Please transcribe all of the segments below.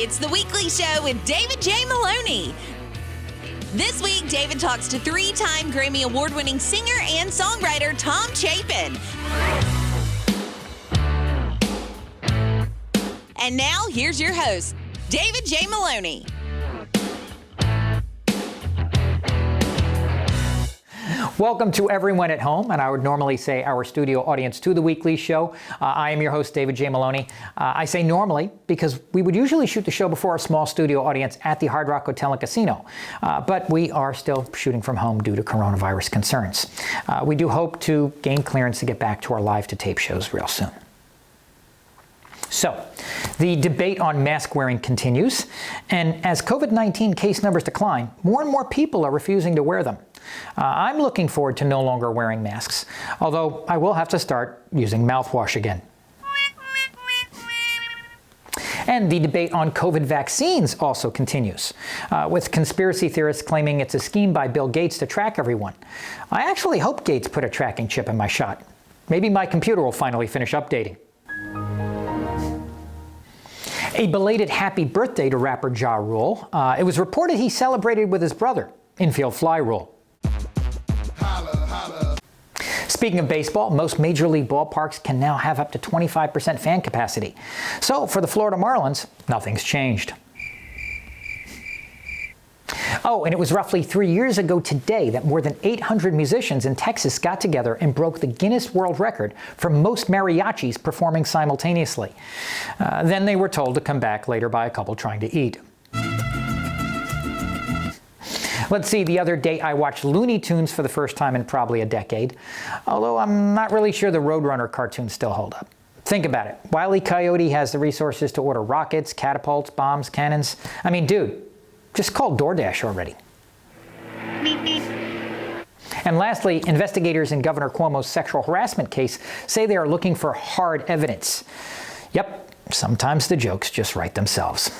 It's the weekly show with David J. Maloney. This week, David talks to three-time Grammy Award-winning singer and songwriter Tom Chapin. And now, here's your host, David J. Maloney. Welcome to everyone at home, and I would normally say our studio audience to the weekly show. I am your host, David J. Maloney. I say normally because we would usually shoot the show before a small studio audience at the Hard Rock Hotel and Casino, but we are still shooting from home due to coronavirus concerns. We do hope to gain clearance to get back to our live-to-tape shows real soon. So, the debate on mask wearing continues, and as COVID-19 case numbers decline, more and more people are refusing to wear them. I'm looking forward to no longer wearing masks, although I will have to start using mouthwash again. And the debate on COVID vaccines also continues, with conspiracy theorists claiming it's a scheme by Bill Gates to track everyone. I actually hope Gates put a tracking chip in my shot. Maybe my computer will finally finish updating. A belated happy birthday to rapper Ja Rule. It was reported he celebrated with his brother, infield fly rule. Speaking of baseball, most Major League ballparks can now have up to 25% fan capacity. So for the Florida Marlins, nothing's changed. Oh, and it was roughly 3 years ago today that more than 800 musicians in Texas got together and broke the Guinness World Record for most mariachis performing simultaneously. Then they were told to come back later by a couple trying to eat. Let's see, the other day I watched Looney Tunes for the first time in probably a decade, although I'm not really sure the Roadrunner cartoons still hold up. Think about it. Wile E. Coyote has the resources to order rockets, catapults, bombs, cannons. I mean, dude, just call DoorDash already. And lastly, investigators in Governor Cuomo's sexual harassment case say they are looking for hard evidence. Yep, sometimes the jokes just write themselves.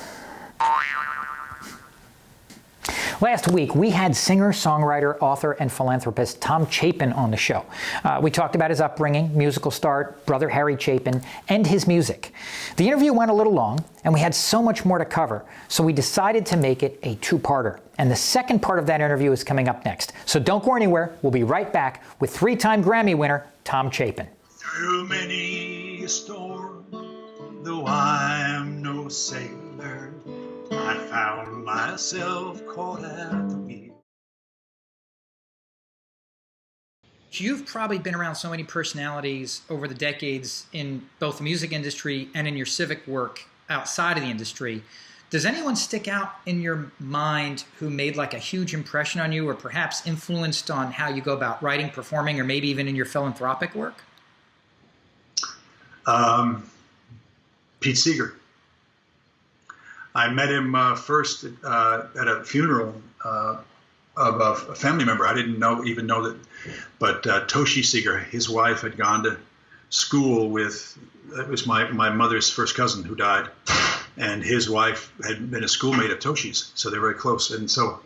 Last week, we had singer, songwriter, author, and philanthropist Tom Chapin on the show. We talked about his upbringing, musical start, brother Harry Chapin, and his music. The interview went a little long, and we had so much more to cover, so we decided to make it a two-parter. And the second part of that interview is coming up next. So don't go anywhere. We'll be right back with three-time Grammy winner Tom Chapin. Through many a storm, though I'm no sailor, I found myself caught at the wheel. You've probably been around so many personalities over the decades in both the music industry and in your civic work outside of the industry. Does anyone stick out in your mind who made like a huge impression on you or perhaps influenced on how you go about writing, performing, or maybe even in your philanthropic work? Pete Seeger. I met him first at a funeral of a family member. I didn't even know that, but Toshi Seeger, his wife, had gone to school with, it was my mother's first cousin who died, and his wife had been a schoolmate of Toshi's, so they're very close. And so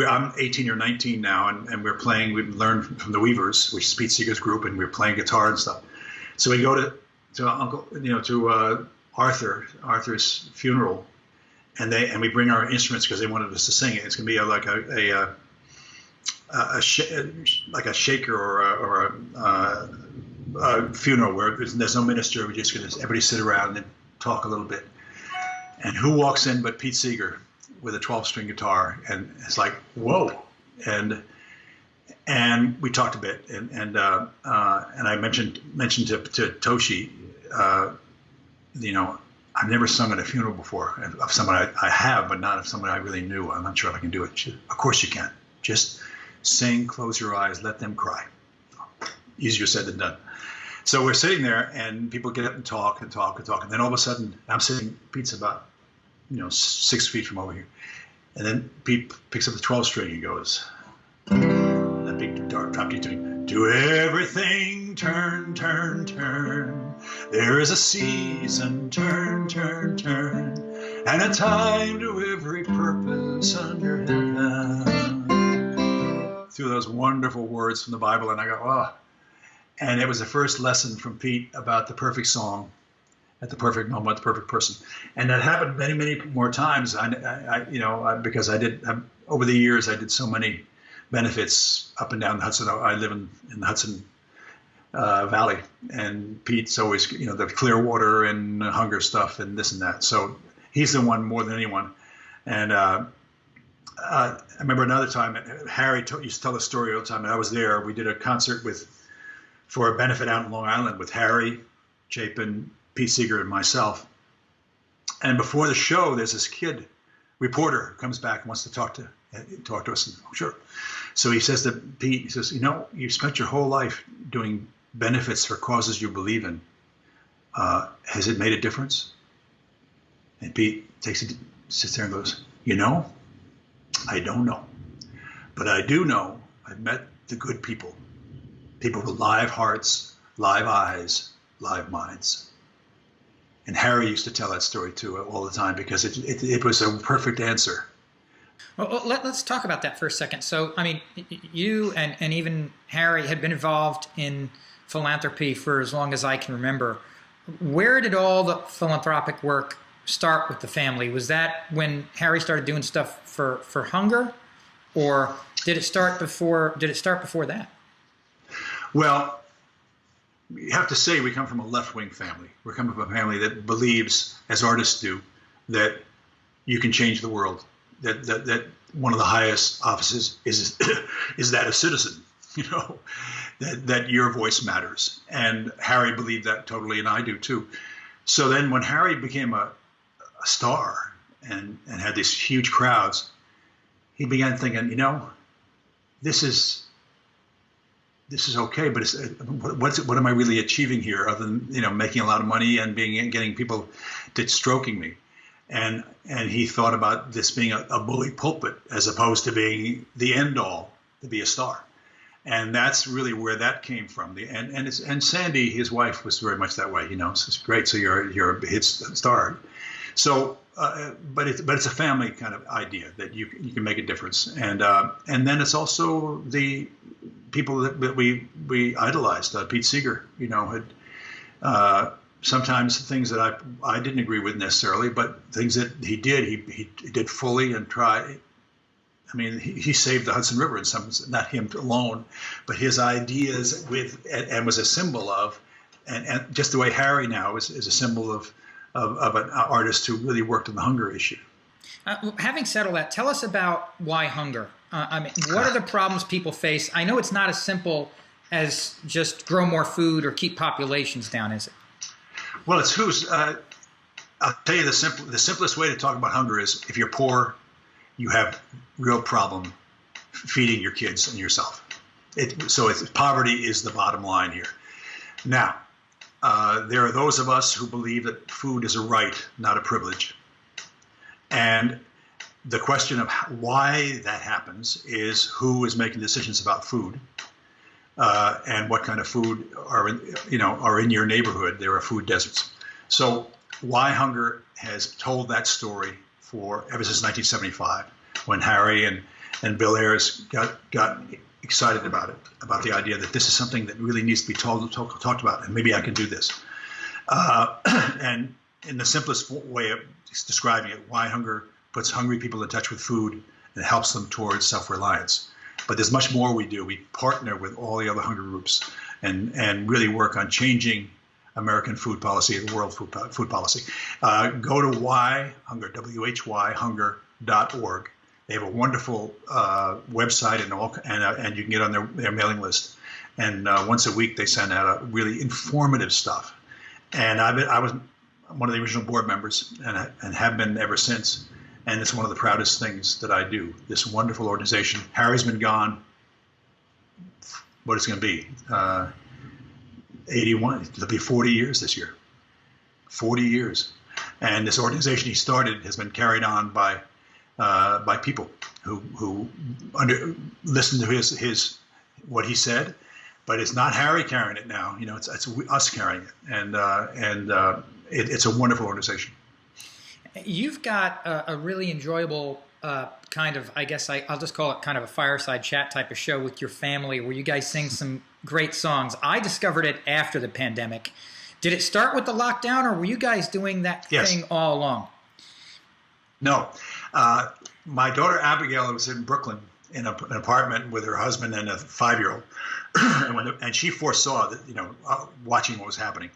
I'm 18 or 19 now, and we're playing. We learned from the Weavers, which is Pete Seeger's group, and we're playing guitar and stuff. So we go to Uncle, to Arthur's funeral, and we bring our instruments because they wanted us to sing it. It's going to be like a shaker or a funeral where there's no minister. We're just going to everybody sit around and talk a little bit. And who walks in but Pete Seeger with a 12-string guitar, and it's like whoa. And we talked a bit, and I mentioned to Toshi. I've never sung at a funeral before of someone I have, but not of someone I really knew. I'm not sure if I can do it. Of course you can. Just sing, close your eyes, let them cry. Easier said than done. So we're sitting there, and people get up and talk and talk and talk, and then all of a sudden, I'm sitting. Pete's about 6 feet from over here, and then Pete picks up the 12-string and goes, that big dark top D doing. To everything, turn, turn, turn. There is a season, turn, turn, turn, and a time to every purpose under heaven. Through those wonderful words from the Bible, and I go, oh. And it was the first lesson from Pete about the perfect song. at the perfect moment, the perfect person. And that happened many, many more times. Because over the years, I did so many benefits up and down the Hudson. I live in the Hudson Valley, and Pete's always, the Clearwater and hunger stuff and this and that. So he's the one more than anyone. And I remember another time, Harry used to tell the story all the time, and I was there. We did a concert for a benefit out in Long Island with Harry Chapin, Pete Seeger, and myself. And before the show, there's this kid reporter who comes back and wants to talk to us. And, oh, sure. So he says to Pete, he says, you spent your whole life doing benefits for causes you believe in. Has it made a difference? And Pete sits there and goes, I don't know. But I do know I've met the good people with live hearts, live eyes, live minds. And Harry used to tell that story too all the time because it was a perfect answer. Well, let's talk about that for a second. So, I mean, you and even Harry had been involved in philanthropy for as long as I can remember. Where did all the philanthropic work start with the family? Was that when Harry started doing stuff for hunger, or did it start before that? Well, you have to say we come from a left-wing family. We come from a family that believes, as artists do, that you can change the world. That one of the highest offices is that of citizen. That your voice matters. And Harry believed that totally, and I do too. So then when Harry became a star and had these huge crowds, he began thinking, this is okay, but what am I really achieving here other than making a lot of money and getting people stroking me? And he thought about this being a bully pulpit as opposed to being the end all to be a star. And that's really where that came from. And Sandy, his wife, was very much that way. It's great. So you're a hit star. So, but it's a family kind of idea that you can make a difference. And then it's also the people that we idolized. Pete Seeger, had sometimes things that I didn't agree with necessarily, but things that he did fully and tried. I mean, he saved the Hudson River in some, not him alone, but his ideas and was a symbol of, and just the way Harry now is a symbol of an artist who really worked on the hunger issue. Having said all that, tell us about WhyHunger. What are the problems people face? I know it's not as simple as just grow more food or keep populations down, is it? Well, it's who's. I'll tell you the simplest way to talk about hunger is if you're poor, you have real problem feeding your kids and yourself. Poverty is the bottom line here. Now, there are those of us who believe that food is a right, not a privilege. And the question of why that happens is who is making decisions about food, and what kind of food are in your neighborhood. There are food deserts. So WhyHunger has told that story ever since 1975, when Harry and Bill Ayers got excited about it, about the idea that this is something that really needs to be talked about, and maybe I can do this. And in the simplest way of describing it, WhyHunger puts hungry people in touch with food and helps them towards self-reliance. But there's much more we do. We partner with all the other hunger groups and really work on changing American food policy and world food policy. Go to WhyHunger, WhyHunger.org. They have a wonderful website and you can get on their mailing list. And once a week they send out a really informative stuff. And I was one of the original board members and have been ever since. And it's one of the proudest things that I do. This wonderful organization. Harry's been gone. What is it going to be? 81. It'll be 40 years this year. 40 years. And this organization he started has been carried on by people who listen to his what he said, but it's not Harry carrying it now. It's us carrying it, and it's a wonderful organization. You've got a really enjoyable kind of, I guess I'll just call it kind of a fireside chat type of show with your family where you guys sing some great songs. I discovered it after the pandemic. Did it start with the lockdown, or were you guys doing that thing all along? No. My daughter Abigail was in Brooklyn in an apartment with her husband and a 5-year-old. and she foresaw that, watching what was happening.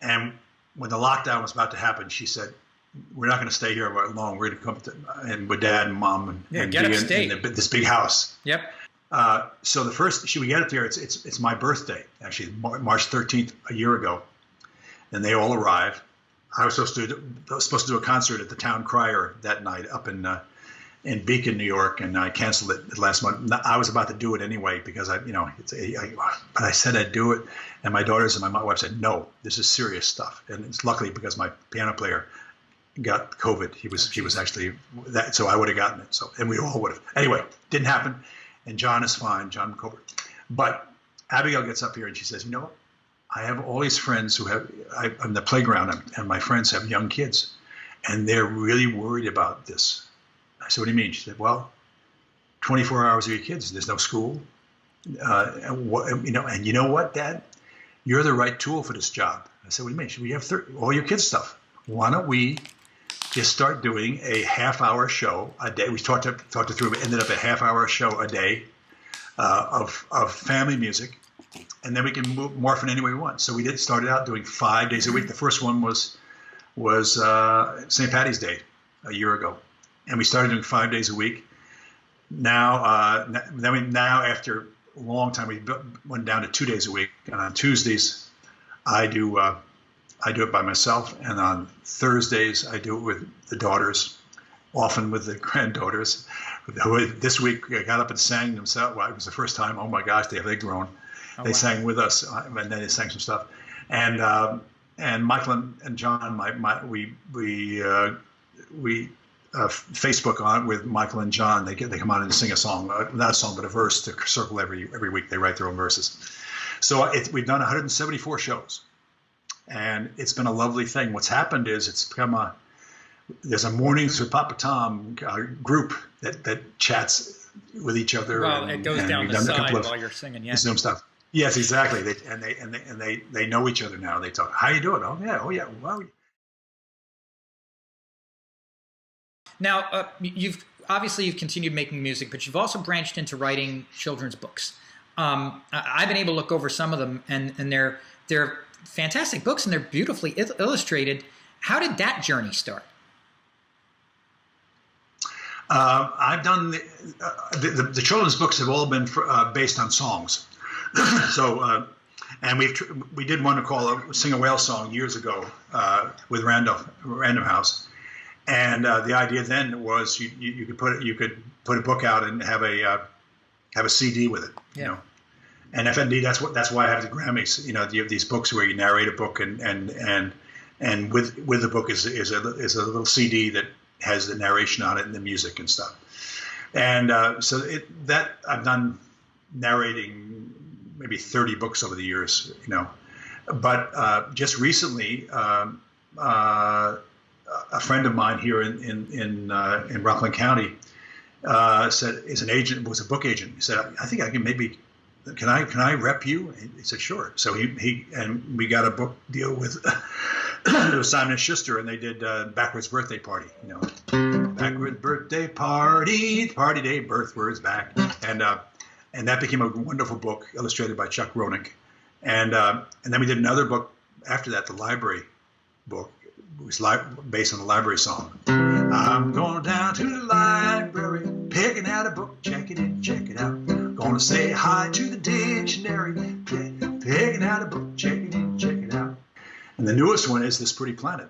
And when the lockdown was about to happen, she said, we're not going to stay here long. We're going to come with Dad and Mom and get upstate. In this big house. Yep. So the first we get up there, it's my birthday, actually, March 13th, a year ago. And they all arrive. I was supposed to do a concert at the Town Crier that night up in Beacon, New York, and I canceled it last month. I was about to do it anyway because but I said I'd do it, and my daughters and my wife said no. This is serious stuff, and it's luckily because my piano player got COVID. He was actually that, so I would have gotten it. So, and we all would have. Anyway, didn't happen, and John is fine, John Colbert. But Abigail gets up here and she says, I have all these friends who on the playground, and my friends have young kids, and they're really worried about this. I said, what do you mean? She said, well, 24 hours of your kids, there's no school. And you know what, Dad? You're the right tool for this job. I said, what do you mean? She said, we have all your kids' stuff. Why don't we just start doing a half-hour show a day? We talked it through. It ended up a half-hour show a day of family music. And then we can morph in any way we want. So we started out doing 5 days a week. The first one was St. Patty's Day a year ago. And we started doing 5 days a week. Now, after a long time, we went down to 2 days a week. And on Tuesdays, I do it by myself. And on Thursdays, I do it with the daughters, often with the granddaughters. This week, I got up and sang themselves. Well, it was the first time. Oh my gosh, they've grown. They sang with us, and then they sang some stuff. And Michael and John, we Facebook on with Michael and John. They come on and sing a song, not a song, but a verse to circle every week. They write their own verses. So we've done 174 shows, and it's been a lovely thing. What's happened is it's become there's a Mornings with Papa Tom group that chats with each other. Well, it goes down the side while you're singing, yeah. Zoom stuff. Yes, exactly. They know each other now. They talk. How you doing? Oh yeah. Well. Now, you've continued making music, but you've also branched into writing children's books. I've been able to look over some of them, and they're fantastic books, and they're beautifully illustrated. How did that journey start? I've done the children's books have all been based on songs. So, and we did one called Sing a Whale Song years ago with Random House, and the idea then was you could put a book out and have a CD with it, And FND, that's why I have the Grammys. You have these books where you narrate a book, and with the book is a little CD that has the narration on it and the music and stuff. And so that I've done narrating maybe 30 books over the years, But just recently, a friend of mine here in Rockland County said, is an agent, was a book agent. He said, I think I can maybe, can I rep you? He said, sure. So we got a book deal with it was Simon & Schuster, and they did Backwards Birthday Party, Backwards Birthday Party Day, Birth Words Back. And that became a wonderful book illustrated by Chuck Ronick. And then we did another book after that, the library book. It was based on the library song. I'm going down to the library, picking out a book, check it in, check it out. Gonna say hi to the dictionary, picking out a book, check it in, check it out. And the newest one is This Pretty Planet.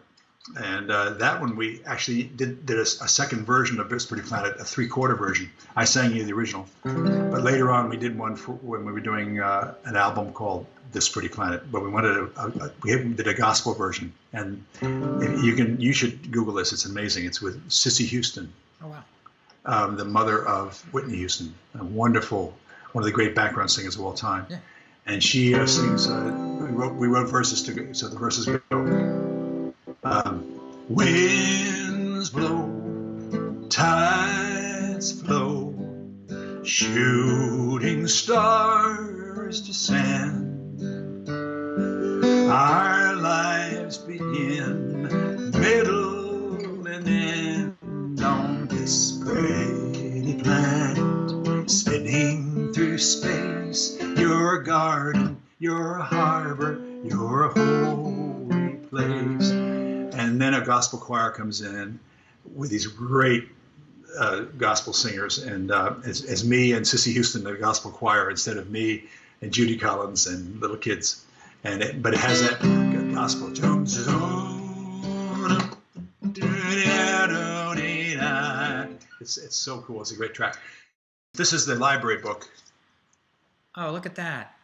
And that one we actually did a second version of This Pretty Planet, a 3/4 version. I sang you the original. But later on we did one when we were doing an album called This Pretty Planet. But we wanted we did a gospel version. And you should Google this. It's amazing. It's with Sissy Houston. Oh, wow. The mother of Whitney Houston. A wonderful, one of the great background singers of all time. Yeah. And she sings, we wrote verses to, so the verses go, winds blow, tides flow, shooting stars descend, our life space, your garden, your harbor, your holy place. And then a gospel choir comes in with these great gospel singers, and it's me and Whitney Houston, the gospel choir, instead of me and Judy Collins and little kids. But it has that gospel. It's so cool. It's a great track. This is the library book. Oh, look at that.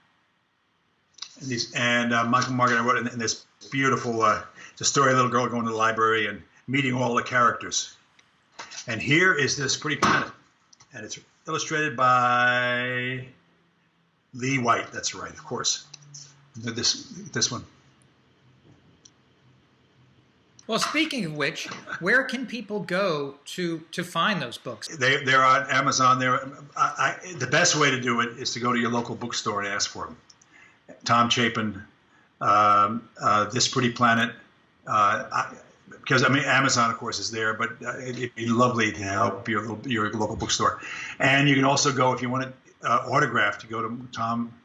And Michael Morgan wrote it in this beautiful, it's a story of a little girl going to the library and meeting all the characters. And here is this pretty planet. And it's illustrated by Lee White. That's right, of course. This one. Well, speaking of which, where can people go to find those books? They're on Amazon. The best way to do it is to go to your local bookstore and ask for them. Tom Chapin, This Pretty Planet, because Amazon, of course, is there, but it'd be lovely to help your local bookstore. And you can also go, if you want it autographed, you go to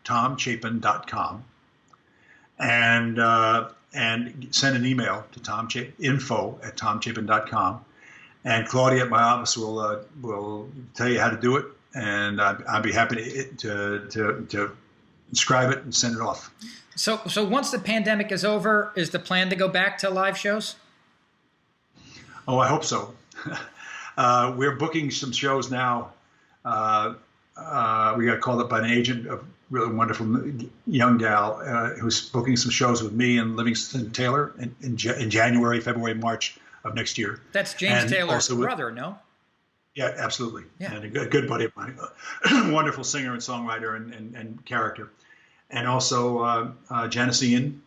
tomchapin.com and send an email to info@tomchapin.com, and Claudia at my office will tell you how to do it, and I'd be happy to inscribe it and send it off. So once the pandemic is over, is the plan to go back to live shows? Oh, I hope so. We're booking some shows now. We got called up by an agent, a really wonderful young gal who's booking some shows with me and Livingston Taylor in January, February, March of next year. That's James Taylor's brother, no? Yeah, absolutely. Yeah. And a good buddy of mine, wonderful singer and songwriter and character. And also Janice Ian,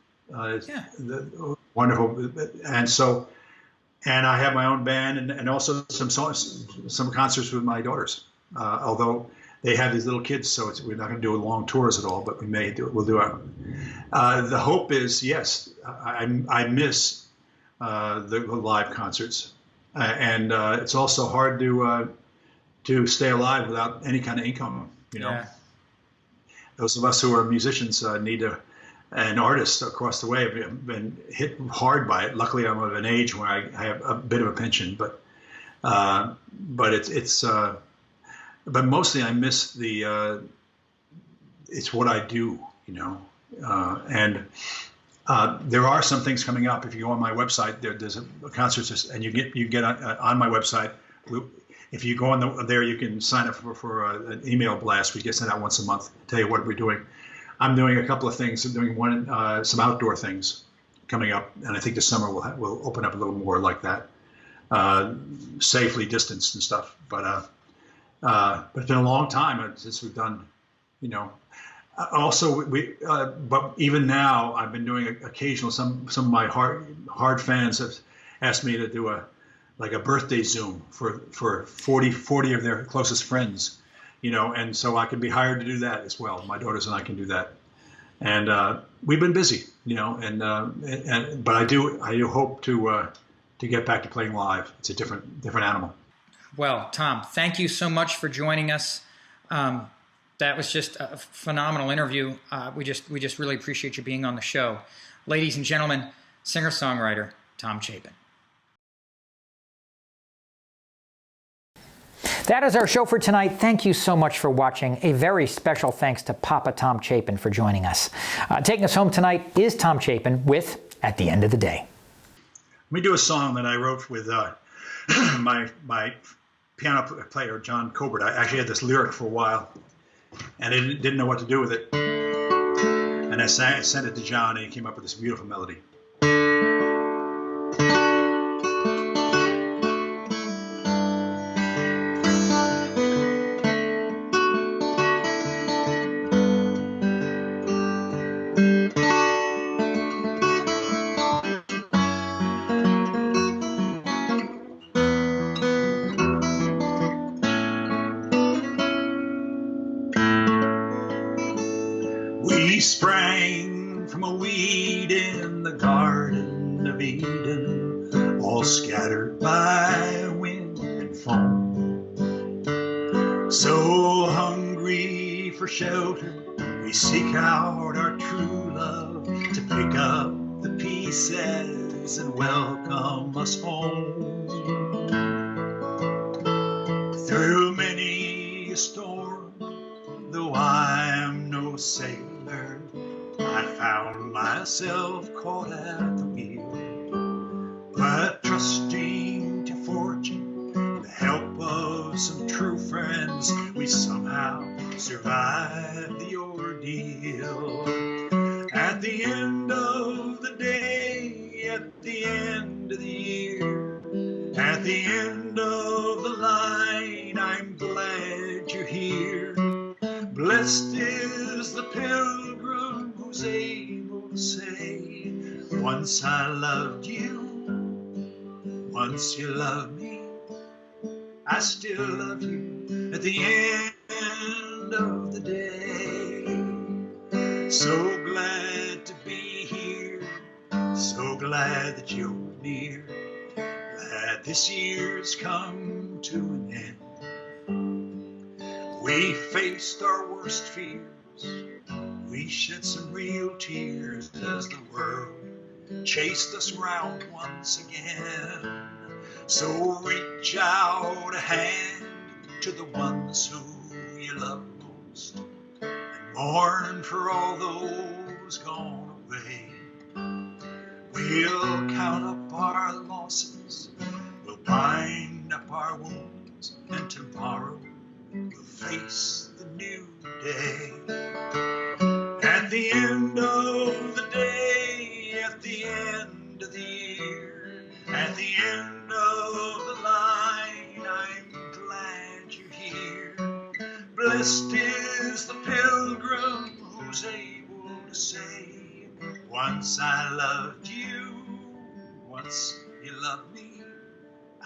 wonderful. And I have my own band and also some concerts with my daughters. Although they have these little kids, so we're not going to do long tours at all, but we'll do our. The hope is, yes, I miss the live concerts, and it's also hard to stay alive without any kind of income. Yeah. Those of us who are musicians need and artists across the way have been hit hard by it. Luckily, I'm of an age where I have a bit of a pension, but but mostly I miss it's what I do, and there are some things coming up. If you go on my website, there's a concert, and you get on my website. If you go on there, you can sign up for an email blast. We get sent out once a month, tell you what we're doing. I'm doing a couple of things. I'm doing some outdoor things coming up, and I think this summer we'll open up a little more like that, safely distanced and stuff. But it's been a long time since we've done, Also, but even now, I've been doing occasional. Some of my hard fans have asked me to do a birthday Zoom for 40 of their closest friends, and so I can be hired to do that as well. My daughters and I can do that, and we've been busy, but I do hope to get back to playing live. It's a different animal. Well, Tom, thank you so much for joining us. That was just a phenomenal interview. We just really appreciate you being on the show. Ladies and gentlemen, singer-songwriter Tom Chapin. That is our show for tonight. Thank you so much for watching. A very special thanks to Papa Tom Chapin for joining us. Taking us home tonight is Tom Chapin with At the End of the Day. Let me do a song that I wrote with my piano player, John Colbert. I actually had this lyric for a while, and I didn't know what to do with it. And I sent it to John, and he came up with this beautiful melody. We sprang from a weed in the Garden of Eden, all scattered by wind and foam. So hungry for for shelter. We seek out our true love to pick up the pieces and welcome us home. Through many a storm, though I am no sailor, I found myself caught at the wheel. But trusting to fortune, the help of some true friends, we somehow survived the ordeal. At the end of the day, at the end of the year, at the end of the line, I'm glad you're here. Blessed is the pilgrim who's able to say, once I loved you, once you loved me, I still love you at the end of the day. So glad to be here, so glad that you're near, glad this year's come to an end. We faced our worst fears, we shed some real tears as the world chased us round once again. So reach out a hand to the ones who you love most, and mourn for all those gone away. We'll count up our losses, we'll bind up our wounds, and tomorrow we'll face the new day. At the end of the day, at the end of the year, at the end of the line, I'm glad you're here. Blessed is the pilgrim who's able to say, once I loved you, once you loved me,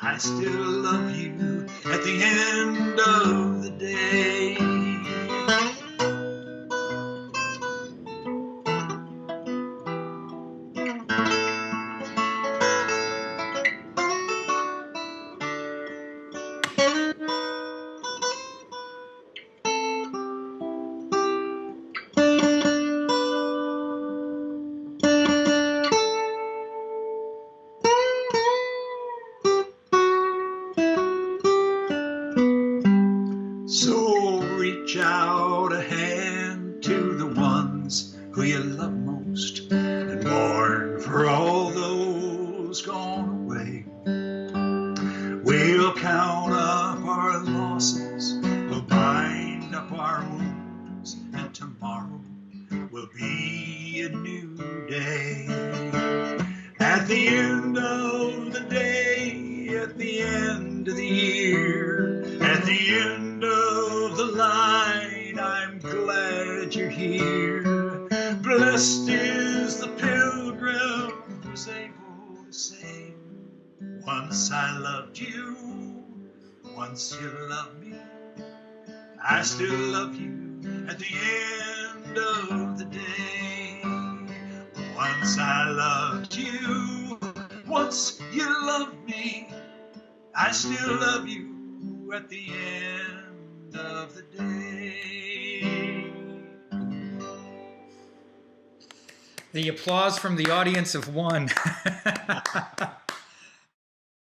I still love you at the end of the day. So reach out a hand to the ones who you love most, and mourn for all those gone away. We'll count up our losses, we'll bind up our wounds, and tomorrow will be a new day. At the end of the day, at the end of the year, at the end of the line, I'm glad you're here. Blessed is the pilgrim who's able to say, once I loved you, once you loved me, I still love you at the end of the day. Once I loved you, once you loved me, I still love you at the end of the day. The applause from the audience of one.